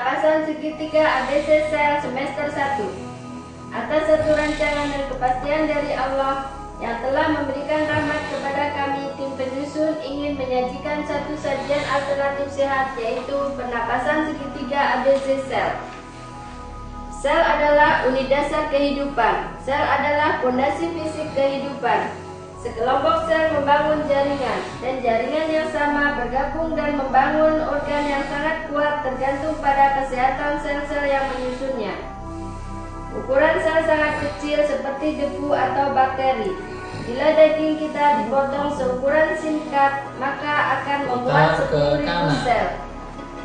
Penapasan segitiga ABC sel semester 1. Atas satu rancangan dan kepastian dari Allah yang telah memberikan rahmat kepada kami, tim penyusun ingin menyajikan satu sajian alternatif sehat, yaitu penapasan segitiga ABC sel. Sel adalah unit dasar kehidupan. Sel adalah fondasi fisik kehidupan. Sekelompok sel membangun jaringan, dan jaringan yang sama bergabung dan membangun organ yang sangat kuat tergantung pada kesehatan sel-sel yang menyusunnya. Ukuran sel sangat kecil seperti debu atau bakteri. Bila daging kita dipotong seukuran singkat, maka akan memuat 10.000 sel.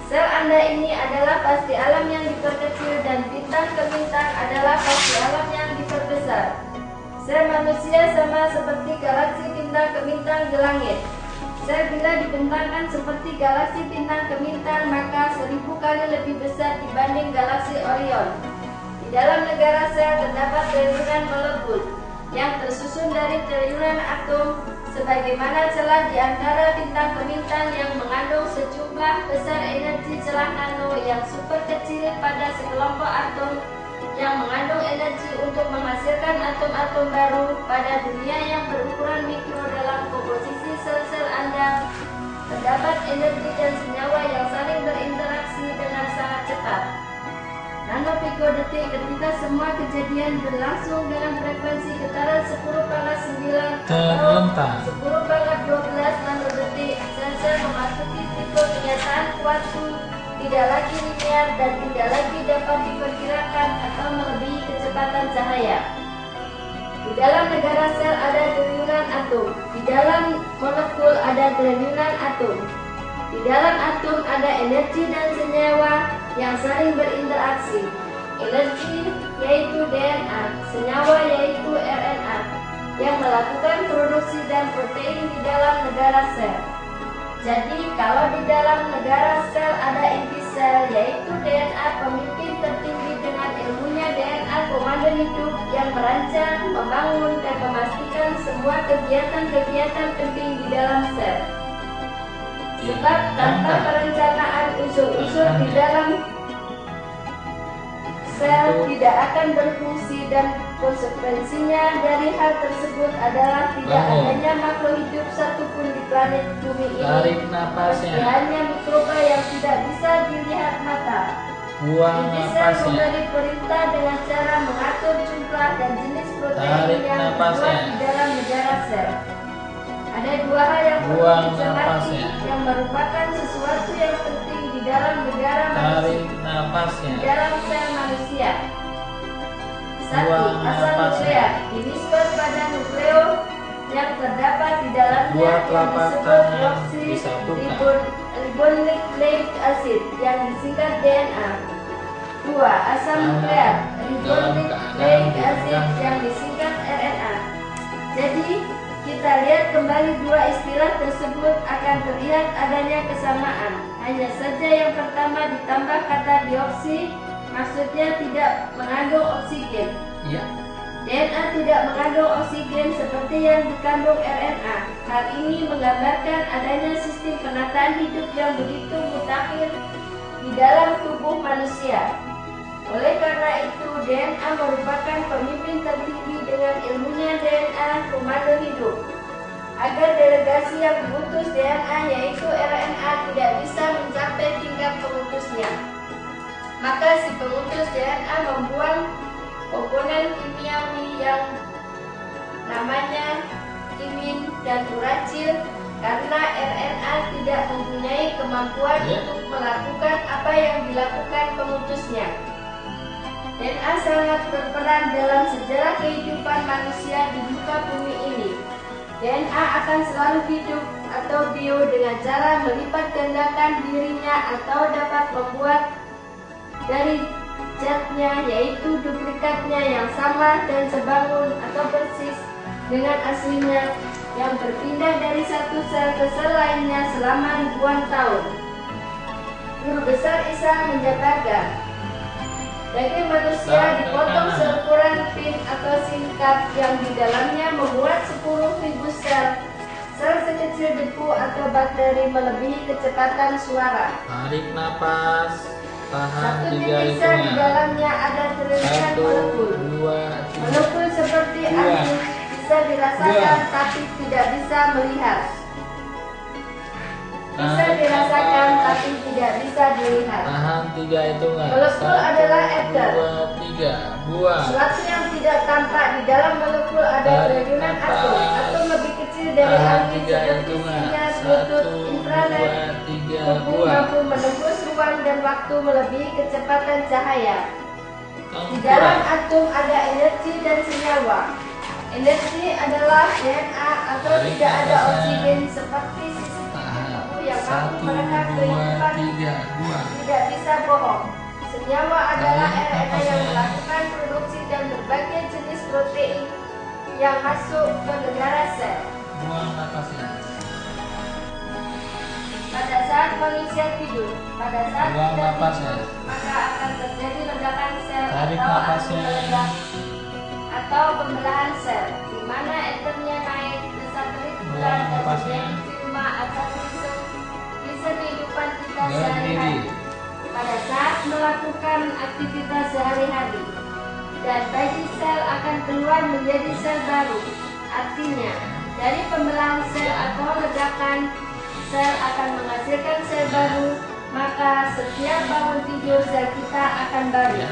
Sel Anda ini adalah pasti alam yang diperkecil, dan bintang ke bintang adalah pasti alam yang diperbesar. Sel manusia sama seperti galaksi bintang ke bintang di langit. Sel bila dibentangkan seperti galaksi bintang ke bintang, maka 1000 kali lebih besar dibanding galaksi Orion. Di dalam negara sel terdapat triliunan molekul yang tersusun dari triliunan atom, sebagaimana celah di antara bintang ke bintang yang mengandung sejumlah besar energi celah nano yang super kecil pada sekelompok atom yang mengandung energi untuk menghasilkan atom-atom baru. Pada dunia yang berukuran mikro dalam komposisi sel-sel Anda, terdapat energi dan senyawa yang saling berinteraksi dengan sangat cepat. Nanopicodetik ketika semua kejadian berlangsung dengan frekuensi getaran 10⁻⁹ atau 10⁻12 nanodetik. Sel-sel memasuki tipe kenyataan waktu tidak lagi linear dan tidak lagi dapat diperkirakan atau melebihi kecepatan cahaya. Di dalam negara sel ada triliunan atom. Di dalam molekul ada triliunan atom. Di dalam atom ada energi dan senyawa yang saling berinteraksi. Energi yaitu DNA, senyawa yaitu RNA yang melakukan produksi dan protein di dalam negara sel. Jadi kalau di dalam negara sel ada inti sel, yaitu DNA pemimpin tertinggi dengan ilmunya DNA komando hidup yang merancang, membangun, dan memastikan semua kegiatan-kegiatan penting di dalam sel. Sebab tanpa perencanaan unsur-unsur di dalam sel tidak akan berfungsi, dan konsekuensinya dari hal tersebut adalah tidak adanya makhluk hidup satupun di planet bumi ini. Meski hanya mikroba yang tidak bisa dilihat mata. Inti sel memberi perintah dengan cara mengatur jumlah dan jenis protein yang dibuat di dalam negara sel. Ada dua hal yang perlu dicermati yang merupakan sesuatu yang penting di dalam negara manusia, di dalam sel manusia. 1. Asal nuklear dinisbat pada nukleo yang terdapat di dalamnya yang disebut deoksiribonukleic acid yang disingkat DNA. 2. Asam nuklear ribonukleic acid yang disingkat RNA. Jadi kita lihat kembali dua istilah tersebut akan terlihat adanya kesamaan. Hanya saja yang pertama ditambah kata dioksi, maksudnya tidak mengandung oksigen. DNA tidak mengandung oksigen seperti yang dikandung RNA. Hal ini menggambarkan adanya sistem penataan hidup yang begitu mutakhir di dalam tubuh manusia. Oleh karena itu, DNA merupakan pemimpin tertinggi dengan ilmunya DNA komando hidup. Agar delegasi yang mengutus DNA yaitu RNA tidak bisa mencapai tingkat pengutusnya, maka si pengutus DNA membuang komponen kimiawi yang namanya timin dan uracil karena RNA tidak mempunyai kemampuan untuk melakukan apa yang dilakukan pengutusnya. DNA sangat berperan dalam sejarah kehidupan manusia di muka bumi ini. DNA akan selalu hidup atau bio dengan cara melipat gandakan dirinya atau dapat membuat dari zatnya yaitu duplikatnya yang sama dan sebangun atau persis dengan aslinya yang berpindah dari satu sel ke sel lainnya selama ribuan tahun. Guru besar Isa menjabarkan, daging manusia dipotong seukuran pin atau singkat yang di dalamnya memuat 10.000 sel. Sel sekecil debu atau bakteri melebihi kecepatan suara. Tarik napas. Satu bisa di dalamnya ada triliunan molekul. Molekul seperti angin bisa dirasakan tapi tidak bisa melihat. Bisa dirasakan tapi tidak bisa dilihat. Tahan 3 hitungan. Molekul adalah ether. 2, 3, buang. Suatu yang tidak tampak di dalam molekul ada triliunan atom. Atom lebih kecil dari angin seperti sinyal Bluetooth infrared. Tubuh mampu menembus ruang dan waktu melebihi kecepatan cahaya. Di dalam atom ada energi dan senyawa. Energi adalah DNA atau tidak ada oksigen seperti sistem tubuh yang mampu merekam kehidupan tidak bisa bohong. Senyawa adalah RNA yang melakukan produksi dan berbagai jenis protein yang masuk ke negara sel. Buang napasnya. Pada saat pengisian tidur, pada saat Buang kita napasnya. tidur, maka akan terjadi ledakan sel Tarik atau napasnya. atau pembelahan sel, di mana ethernya naik ke satelit bulan Buang dan napasnya. menjadi plasma atau klise kehidupan kita Berdiri. sehari-hari. Pada saat melakukan aktivitas sehari-hari, dan bagi sel akan keluar menjadi sel baru. Artinya, dari pembelahan sel atau ledakan, sel akan menghasilkan sel baru, maka setiap bangun tidur sel kita akan baru.